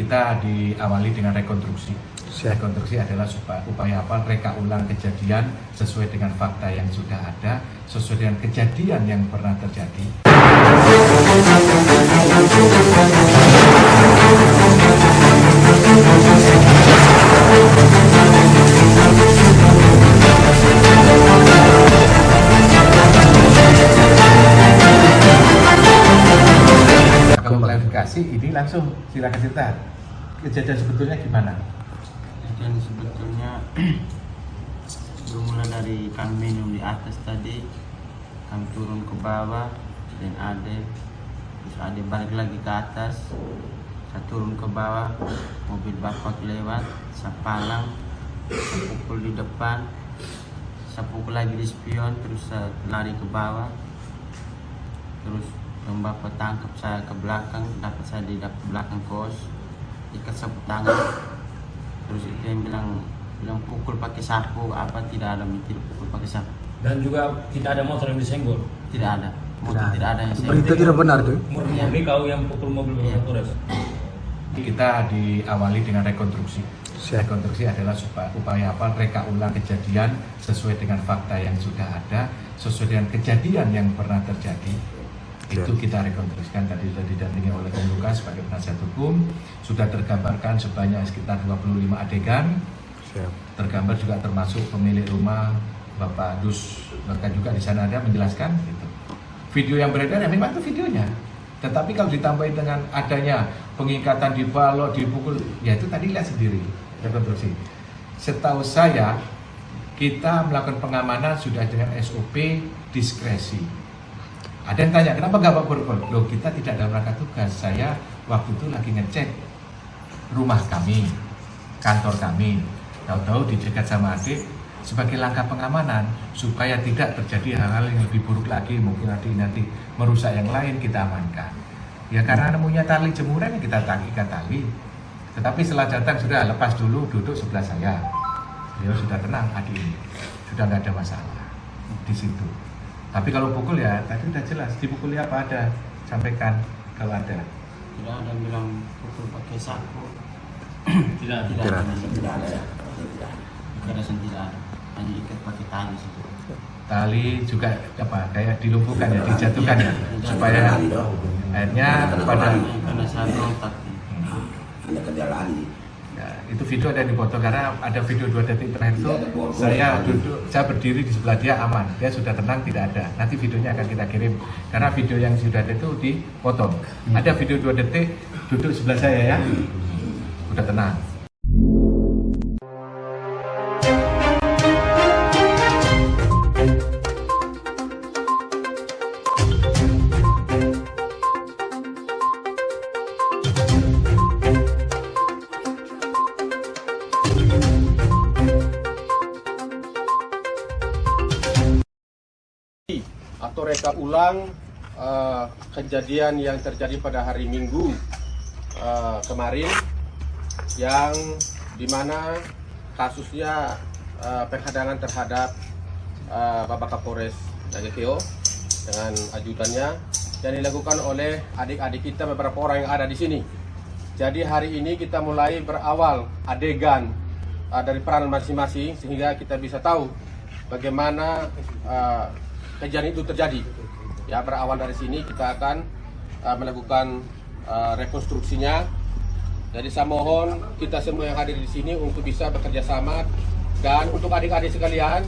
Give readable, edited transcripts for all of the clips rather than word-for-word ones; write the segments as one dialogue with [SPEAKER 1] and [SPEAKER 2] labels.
[SPEAKER 1] kita diawali dengan rekonstruksi. Rekonstruksi adalah upaya reka ulang kejadian sesuai dengan fakta yang sudah ada, sesuai dengan kejadian yang pernah terjadi. Kalau klarifikasi ini langsung silakan cerita. Kejadian sebetulnya gimana?
[SPEAKER 2] Dan sebetulnya bermula dari kami minum di atas tadi, kami turun ke bawah dan terus ade balik lagi ke atas. Saya turun ke bawah, mobil bapak lewat, saya palang, saya pukul di depan, saya pukul lagi di spion, terus saya lari ke bawah, terus yang bapak tangkap saya ke belakang, dapat saya di belakang kos, ikat sapu tangan. Terus itu yang bilang pukul pakai sapu, apa tidak ada tidak pukul pakai sapu.
[SPEAKER 3] Dan juga tidak ada motor yang disenggol.
[SPEAKER 2] Tidak ada. Motor tidak ada yang senggol.
[SPEAKER 4] Berita tidak benar tuh.
[SPEAKER 3] Murni kau yang pukul mobil Polres.
[SPEAKER 1] Kita diawali dengan rekonstruksi. Rekonstruksi adalah upaya reka ulang kejadian sesuai dengan fakta yang sudah ada, sesuai dengan kejadian yang pernah terjadi. Itu kita rekonstruksikan tadi sudah didampingi oleh Om Lukas sebagai penasihat hukum, sudah tergambarkan sebanyak sekitar 25 adegan. Tergambar juga termasuk pemilik rumah Bapak Dus, bahkan juga di sana ada menjelaskan gitu. Video yang beredar ya memang itu videonya, tetapi kalau ditambahin dengan adanya pengikatan di balok, dipukul, ya itu tadi lihat sendiri rekonstruksi. Setahu saya kita melakukan pengamanan sudah dengan SOP diskresi. Ada yang tanya, kenapa nggak Pak Purpol? Loh, kita tidak dalam rangka tugas. Saya waktu itu lagi ngecek rumah kami, kantor kami. Tahu-tahu dicegat sama adik sebagai langkah pengamanan supaya tidak terjadi hal-hal yang lebih buruk lagi. Mungkin nanti merusak yang lain, kita amankan. Ya karena nemunya tali jemuran yang kita ikat tali. Tetapi setelah datang sudah lepas dulu, duduk sebelah saya. Beliau sudah tenang adik ini, sudah nggak ada masalah di situ. Tapi kalau pukul ya tadi udah jelas, dipukuli apa ada, sampaikan kalau ada.
[SPEAKER 2] Tidak ada bilang pukul pakai sapu.
[SPEAKER 3] Tidak ada.
[SPEAKER 2] Tidak ada. Hanya ikat pakai tali situ.
[SPEAKER 1] Tali juga apa kayak dilumpuhkan ya, dijatuhkan ya, supaya akhirnya pada
[SPEAKER 2] karena saya berontak.
[SPEAKER 4] Ada kendala.
[SPEAKER 1] Ya, itu video ada di foto karena ada video 2 detik terakhir itu saya berdiri di sebelah dia aman, dia sudah tenang tidak ada. Nanti videonya akan kita kirim karena video yang sudah ada itu dipotong. Ada video 2 detik duduk sebelah saya ya, udah tenang.
[SPEAKER 5] Atau reka ulang kejadian yang terjadi pada hari Minggu kemarin, yang dimana kasusnya penghadangan terhadap Bapak Kapolres Nagekeo dengan ajudannya yang dilakukan oleh adik-adik kita beberapa orang yang ada di sini. Jadi hari ini kita mulai berawal adegan dari peran masing-masing sehingga kita bisa tahu bagaimana kejadian itu terjadi. Ya, berawal dari sini kita akan melakukan rekonstruksinya. Jadi saya mohon kita semua yang hadir di sini untuk bisa bekerja sama, dan untuk adik-adik sekalian,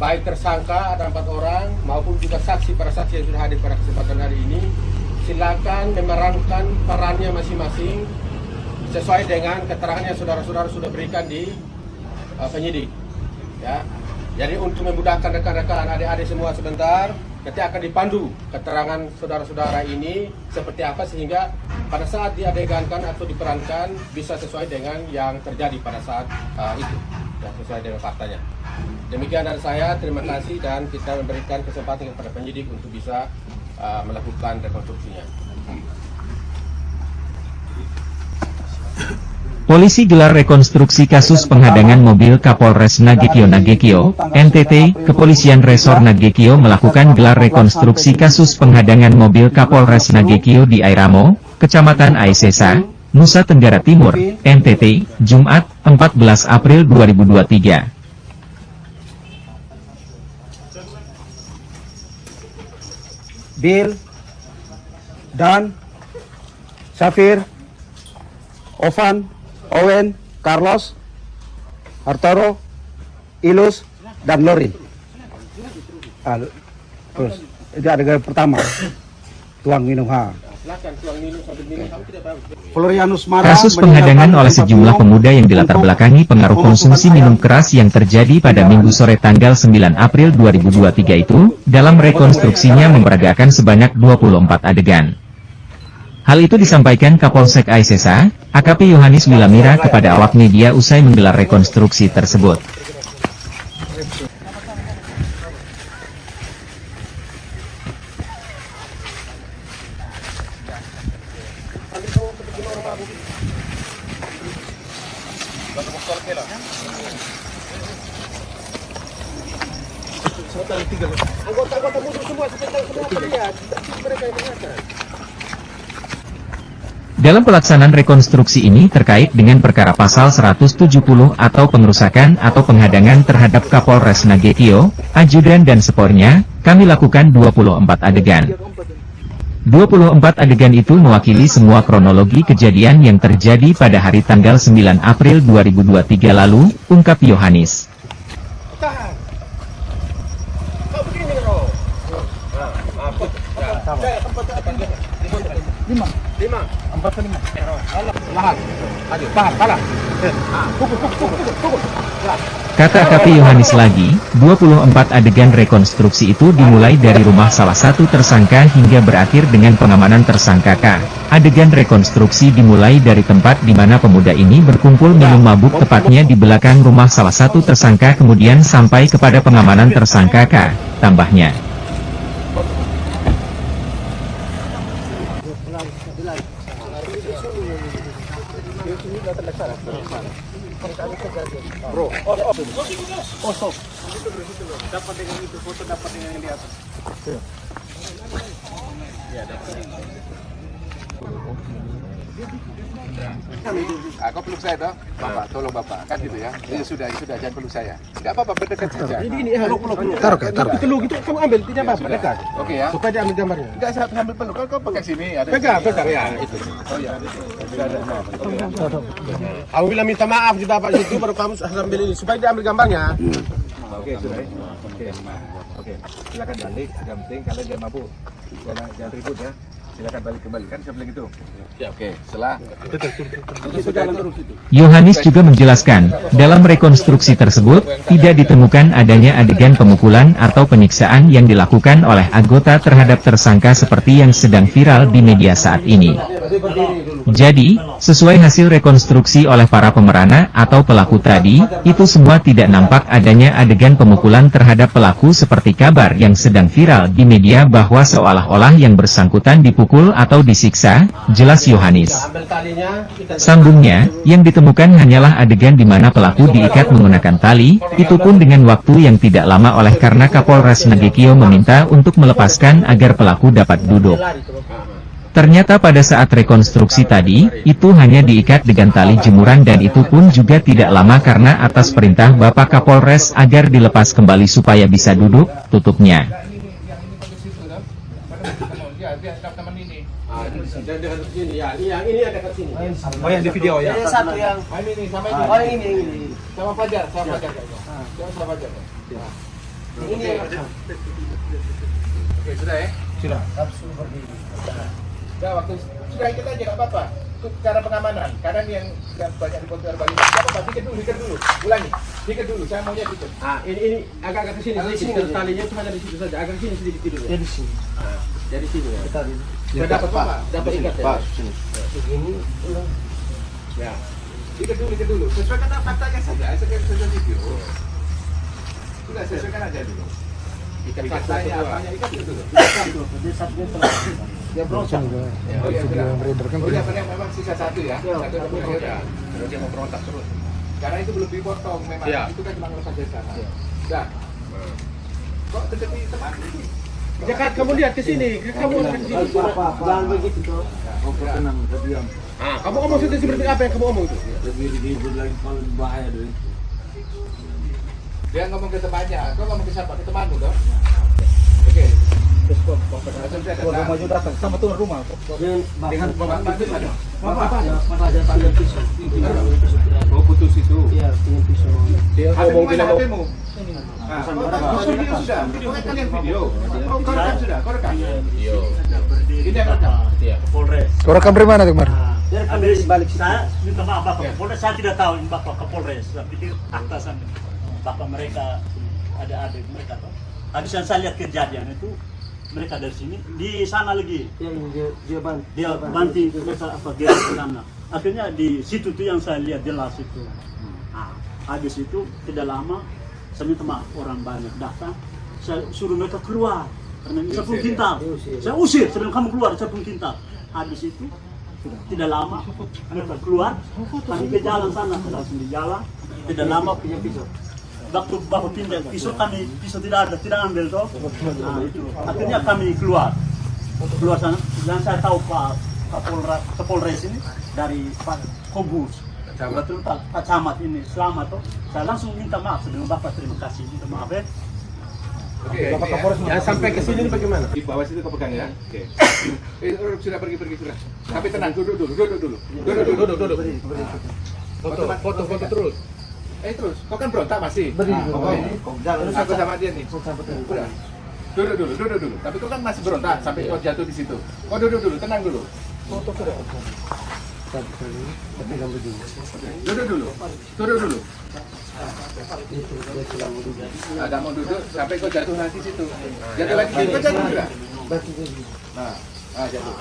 [SPEAKER 5] baik tersangka ada 4 orang maupun juga para saksi yang sudah hadir pada kesempatan hari ini, silakan memerankan perannya masing-masing sesuai dengan keterangan yang saudara-saudara sudah berikan di penyidik. Ya. Jadi untuk memudahkan rekan-rekan adik-adik semua sebentar, nanti akan dipandu keterangan saudara-saudara ini seperti apa sehingga pada saat diadegankan atau diperankan bisa sesuai dengan yang terjadi pada saat itu, ya, sesuai dengan faktanya. Demikian dari saya, terima kasih, dan kita memberikan kesempatan kepada penyidik untuk bisa melakukan rekonstruksinya.
[SPEAKER 6] Polisi gelar rekonstruksi kasus penghadangan mobil Kapolres Nagekeo, NTT. Kepolisian Resor Nagekeo melakukan gelar rekonstruksi kasus penghadangan mobil Kapolres Nagekeo di Airamo, Kecamatan Aisesa, Nusa Tenggara Timur, NTT, Jumat, 14 April 2023.
[SPEAKER 4] Bill, Dan, Safir, Ovan, Owen, Carlos, Arturo, Ilus, dan Lorin. Terus, itu adegan pertama. Tuang minum Florianus Mara
[SPEAKER 6] Kasus penghadangan oleh sejumlah pemuda yang dilatar belakangi pengaruh konsumsi minum keras yang terjadi pada Minggu sore tanggal 9 April 2023 itu, dalam rekonstruksinya memperagakan sebanyak 24 adegan. Hal itu disampaikan Kapolsek Aisesa, AKP Yohanis Wilamira kepada awak media usai menggelar rekonstruksi tersebut.
[SPEAKER 5] Anggota-anggota musuh semua terlihat. Mereka yang mengatakan.
[SPEAKER 6] Dalam pelaksanaan rekonstruksi ini terkait dengan perkara pasal 170 atau pengerusakan atau penghadangan terhadap Kapolres Nagekio, ajudan dan sepornya, kami lakukan 24 adegan. 24 adegan itu mewakili semua kronologi kejadian yang terjadi pada hari tanggal 9 April 2023 lalu, ungkap Yohanis. Kata AKP Yohanis lagi, 24 adegan rekonstruksi itu dimulai dari rumah salah satu tersangka hingga berakhir dengan pengamanan tersangka K. Adegan rekonstruksi dimulai dari tempat di mana pemuda ini berkumpul minum mabuk tepatnya di belakang rumah salah satu tersangka kemudian sampai kepada pengamanan tersangka K, tambahnya.
[SPEAKER 1] Kau peluk saya toh, Bapak, tolong Bapak, kan gitu ya. Ya sudah, jangan peluk saya. Tidak apa-apa, berdekat saja.
[SPEAKER 5] Ini peluk. Taruh. Peluk itu kamu ambil, tidak apa-apa, dekat.
[SPEAKER 1] Oke ya.
[SPEAKER 5] Supaya dia ambil gambarnya.
[SPEAKER 1] Enggak, saya ambil peluk. Kau pakai sini. Ada
[SPEAKER 5] Pegang ya itu.
[SPEAKER 1] Oh ya.
[SPEAKER 5] Aku bilang minta maaf di bapak situ baru kamu ambil ini supaya dia ambil gambarnya.
[SPEAKER 1] Oke, sudah. Oke. Silakan balik. Yang penting kalau dia mabuk. Jangan ribut ya. Silakan balik kembali, kan saya bilang gitu. Ya, oke. Setelah
[SPEAKER 6] Yohanis juga menjelaskan, dalam rekonstruksi tersebut, tidak ditemukan adanya adegan pemukulan atau penyiksaan yang dilakukan oleh anggota terhadap tersangka seperti yang sedang viral di media saat ini. Jadi, sesuai hasil rekonstruksi oleh para pemerana atau pelaku tadi, itu semua tidak nampak adanya adegan pemukulan terhadap pelaku seperti kabar yang sedang viral di media bahwa seolah-olah yang bersangkutan dipukul atau disiksa, jelas Yohanis. Sambungnya, yang ditemukan hanyalah adegan di mana pelaku diikat menggunakan tali, itu pun dengan waktu yang tidak lama oleh karena Kapolres Nagekio meminta untuk melepaskan agar pelaku dapat duduk. Ternyata pada saat rekonstruksi tadi, itu hanya diikat dengan tali jemuran dan itu pun juga tidak lama karena atas perintah Bapak Kapolres agar dilepas kembali supaya bisa duduk, tutupnya.
[SPEAKER 5] Ini ada kat sini.
[SPEAKER 4] Oh yang di video ya?
[SPEAKER 5] Yang satu yang ini sama ini. Oh yang ini. Sama Fajar. Sama Fajar. Ini yang oke, sudah ya? Sudah. Sudah waktu sudah ikut aja nggak apa-apa. Itu cara pengamanan. Kadang yang banyak di konter balik. Apa? Dikit dulu. Ulangi. Dikit dulu. Saya maunya dikit. Ah, ini agak ke sini. Di sini talinya cuma dari situ saja. Agak sini sedikit dulu. Dari sini. Dari sini ya. Sudah dapat Pak. Dapat ikat ya. Sini. Begini. Ya. Dikit dulu. Sesuaikan faktanya saja. Sesuaikan video. Sudah sesuaikan aja dulu. Ikat faktanya apanya ikat dulu. Dia berontak. Oh iya, yang beredar kan. Memang sisa satu ya. Satu ya. Terus dia mau berontak terus. Karena itu belum dipotong memang. Itu kan cuma ngerusak desa. Sudah. Kok terjadi tempat ini? Jakarta kamu lihat ke sini. Kamu lihat ke sini. Jangan begitu. Tenang, diam. Ah, kamu ngomong itu seperti apa yang kamu ngomong itu?
[SPEAKER 3] Lebih ribut lagi kalau bahaya dari itu.
[SPEAKER 1] Dia ngomong ke temannya, kau ngomong ke siapa? Ke temanmu toh? Oke. Langsung saya
[SPEAKER 4] Keluarga
[SPEAKER 1] datang.
[SPEAKER 4] maju datang sama tuan rumah.
[SPEAKER 1] Dengan bapak itu ada.
[SPEAKER 5] Oh, putus itu.
[SPEAKER 7] Iya, dengan pisau.
[SPEAKER 5] Dia
[SPEAKER 1] HP-mu
[SPEAKER 5] ngomong
[SPEAKER 1] mana
[SPEAKER 5] bilang
[SPEAKER 1] HP-mu? Nah, kau video sudah. Kau kan kalian video. Kau rekam sudah. Kau rekam. Video. Ini yang rekam. Iya.
[SPEAKER 8] Polres.
[SPEAKER 4] Kau rekam dari mana tuh kemarin?
[SPEAKER 7] Dia rekam dari balik situ.
[SPEAKER 8] Saya minta maaf Bapak Kapolres, saya tidak tahu ini Bapak Kapolres. Saya pikir atasan Bapak mereka ada adik mereka toh. Habis yang saya lihat kejadian itu mereka dari sini di sana lagi
[SPEAKER 7] Dia bantu.
[SPEAKER 8] dia banting mereka apa dia ke sana. Akhirnya di situ tuh yang saya lihat jelas itu. Nah, habis itu tidak lama saya minta maaf orang banyak datang. Saya suruh mereka keluar karena ini 10 kintal. Saya usir sebelum kamu keluar 10 kintal. Habis itu tidak lama mereka keluar kami ke jalan sana langsung di jalan tidak lama punya pisau waktu bapak pindah pisau tidak ada tidak ambil toh nah, itu. Akhirnya kami keluar sana dan saya tahu Pak Kapolres ini dari Pak Kobus betul Pak Camat ini selamat toh saya langsung minta maaf sebelum Bapak terima kasih minta maaf ya.
[SPEAKER 1] Oke,
[SPEAKER 5] Bapak Kapolres yang sampai ke sini bagaimana?
[SPEAKER 1] di bawah situ kau pegang ya. Oke. Sudah pergi sudah. Tapi tenang, duduk dulu. Duduk. Foto terus. Terus, kau kan berontak masih. Terus aku sama dia nih. Udah. Duduk dulu. Tapi kau kan masih berontak sampai kau jatuh di situ. Kau duduk dulu, tenang dulu. Duduk dulu. Agak mau duduk sampai kau jatuh lagi situ. Jatuh lagi, kau jatuh juga. Nah, jatuh.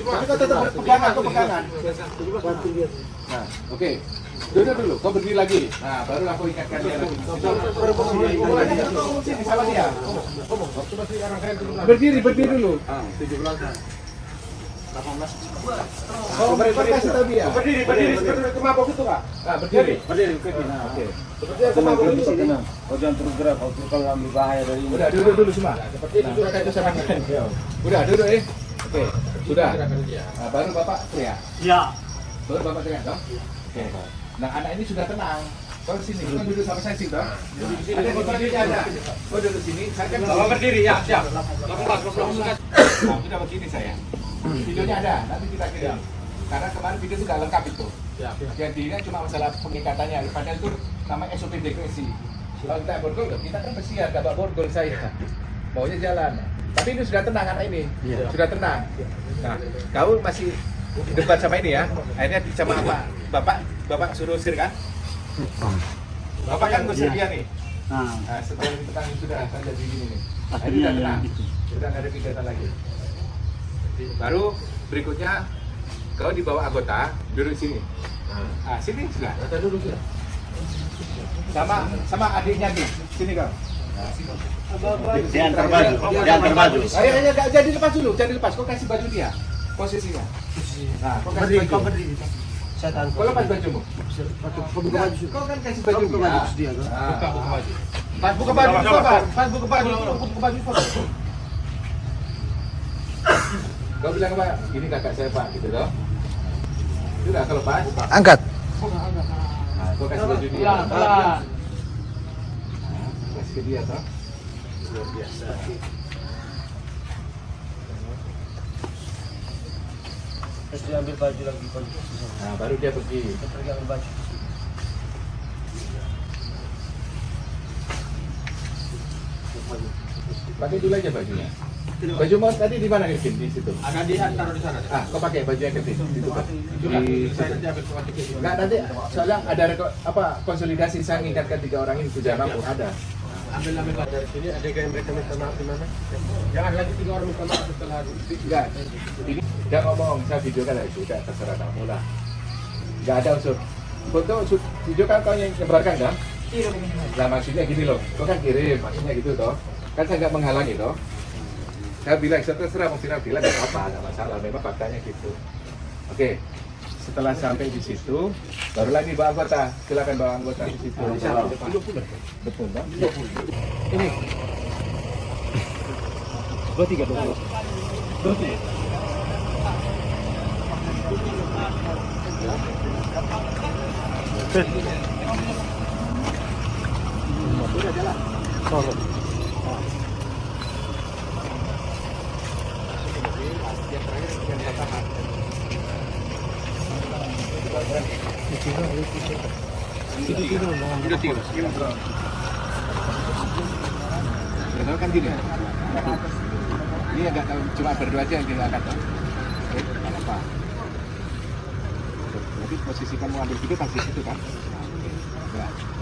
[SPEAKER 1] Tapi kau tetap pegangan. Nah, oke. Duduk dulu, kau berdiri lagi. Nah, baru aku ingatkan dia lagi. Sini sama dia. Berdiri dulu. 17. Kau kasih tahu dia. Berdiri seperti kemabok itu Kak. Nah, berdiri. Nah, oke. Seperti kemabok itu sini.
[SPEAKER 3] Kau jangan terus gerak, kalau ambil bahaya dari ini.
[SPEAKER 1] Udah duduk dulu semua. Seperti itu sudah itu sama dia. Udah duduk Oke, sudah. Nah, baru Bapak teriak.
[SPEAKER 8] Ya
[SPEAKER 1] Baru Bapak teriak toh? Oke. Nah, anak ini sudah tenang. Kau sini, kau duduk sama saya sini toh. Ada di berdiri ada. Kau duduk sini, saya kan Bapak berdiri ya, siap. Nah, sudah begini saya. Videonya ada, nanti kita kirim. Karena kemarin video sudah lengkap itu. Jadi kan cuma masalah pengikatannya. Padahal itu namanya SOP dekresi. Kalau kita borgol, kita kan bersiap, gak bawa borgol saya. Maunya jalan. Tapi ini sudah tenang anak ini, sudah tenang. Nah, kau masih debat sama ini ya. Akhirnya sama bapak suruh usir kan? Bapak kan ngusir dia nih.
[SPEAKER 8] nah
[SPEAKER 1] Nah, setelah petang sudah jadi gini nih.
[SPEAKER 8] akhirnya
[SPEAKER 1] Sudah tenang,
[SPEAKER 8] yang itu
[SPEAKER 1] sudah nggak ada kegiatan lagi. Baru berikutnya kau dibawa anggota duduk sini. Ah, sini sudah. Duduk sudah. Sama adiknya nih, sini kau.
[SPEAKER 8] dia antar baju
[SPEAKER 1] Ayo, jangan dilepas dulu, jangan dilepas. Kau kasih baju dia, posisinya. Nah, kau kasih baju.
[SPEAKER 7] Saya tahan.
[SPEAKER 1] Kau lepas bajumu.
[SPEAKER 7] Buka baju.
[SPEAKER 1] Kau kan kasih baju
[SPEAKER 7] Buka
[SPEAKER 1] dia.
[SPEAKER 7] baju dia.
[SPEAKER 1] Buka baju. Pas buka baju, foto. Kau bilang apa? Ini kakak saya Pak, gitu loh. Sudah, kalau pas.
[SPEAKER 4] Angkat.
[SPEAKER 1] Nah, kau kasih baju dia.
[SPEAKER 7] Pelan.
[SPEAKER 1] Kasih ke dia toh. Luar biasa.
[SPEAKER 7] Terus dia ambil baju lagi.
[SPEAKER 1] Nah, baru dia pergi.
[SPEAKER 7] Pergi ambil baju.
[SPEAKER 1] Pakai dulu aja bajunya. Baju mau tadi di mana Kevin? Di situ.
[SPEAKER 5] Ada dia taruh di sana.
[SPEAKER 1] Ah, kau pakai baju yang Kevin di situ. Di
[SPEAKER 5] Saya
[SPEAKER 1] situ.
[SPEAKER 5] nanti ambil fotokopi.
[SPEAKER 1] Enggak, nanti soalnya ada konsolidasi saya mengingatkan 3 orang ini sudah mampu ada.
[SPEAKER 5] Ambil dari sini. Ada yang mereka minta maaf di mana? Jangan lagi 3 orang minta maaf setelah
[SPEAKER 1] Enggak. Ini udah ngomong, saya video kan itu udah terserah kamu lah. Enggak ada unsur. Foto video kan kau yang nyebarkan kan? Nah, maksudnya gini loh. Kau kan kirim, maksudnya gitu toh. Kan saya nggak menghalangi toh. Saya bilang, saya terserah mau viral bilang nggak apa-apa, nggak masalah. Memang faktanya gitu. Oke. Setelah sampai di situ, baru lagi bawa anggota. Silakan bawa anggota di situ. Betul, Bang. Ini. 23. Betul kan gini ya? Ini agak cuma berdua aja yang diangkat. Oke, nggak apa-apa. Berarti posisi kamu ambil video pasti situ kan? Oke, gerak.